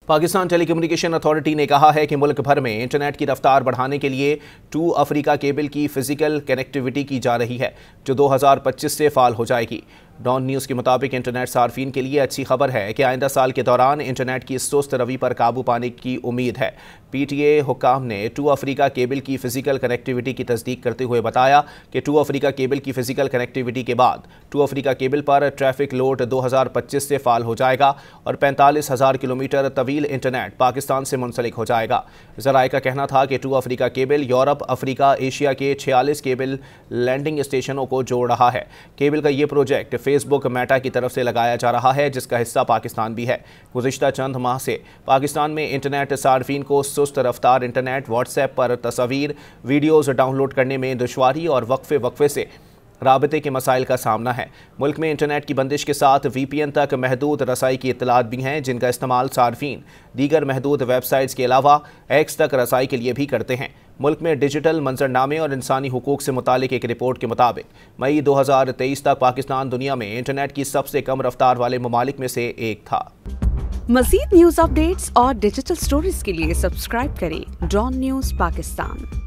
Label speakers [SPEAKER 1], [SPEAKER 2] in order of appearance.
[SPEAKER 1] Pakistan telecommunication authority ने कहा है कि मुल्क भर में इंटरनेट की रफ्तार बढ़ाने के लिए 2 अफ्रीका केबल की फिजिकल कनेक्टिविटी की जा रही है, जो 2025 से फाल हो जाएगी। डॉन न्यूज़ के मुताबिक इंटरनेट सार्फिन के लिए अच्छी खबर है कि आइंदा साल के दौरान इंटरनेट की सुस्त रवि पर काबू पाने की उम्मीद है। PTA हुक्काम ने 2 अफ्रीका केबल की फिजिकल कनेक्टिविटी की तस्दीक करते हुए बताया कि 2 अफ्रीका केबल की फिजिकल कनेक्टिविटी के बाद 2 अफ्रीका केबल पर ट्रैफिक लोड 2025 से फाल हो जाएगा और 45,000 किलोमीटर तवील इंटरनेट पाकिस्तान से मुंसलिक हो जाएगा। ज़राए का कहना था कि 2 Africa cable Europe, Africa, Asia के 46 केबल लैंडिंग स्टेशनों को जोड़ रहा है। केबल का ये प्रोजेक्ट फेसबुक मेटा की तरफ से लगाया जा रहा है, जिसका हिस्सा पाकिस्तान भी है। गुज़िश्ता चंद माह से पाकिस्तान में इंटरनेट सार्फिन को सुस्त रफ्तार इंटरनेट, व्हाट्सएप पर तस्वीर, वीडियोज़ डाउनलोड करने में दुश्वारी और वक्फे से राबते के मसाइल का सामना है। मुल्क में इंटरनेट की बंदिश के साथ VPN तक महदूद रसाई की इत्तलात भी हैं, जिनका इस्तेमाल सार्फिन दीगर महदूद वेबसाइट्स के अलावा X तक रसाई के लिए भी करते हैं। मुल्क में डिजिटल मंजरनामे और इंसानी हुकूक से मुतालिक एक रिपोर्ट के मुताबिक मई 2023 तक पाकिस्तान दुनिया में इंटरनेट की सबसे कम रफ्तार वाले ममालिक में से एक था।
[SPEAKER 2] मज़ीद न्यूज़ अपडेट्स और डिजिटल स्टोरीज के लिए सब्सक्राइब करें डॉन न्यूज़ पाकिस्तान।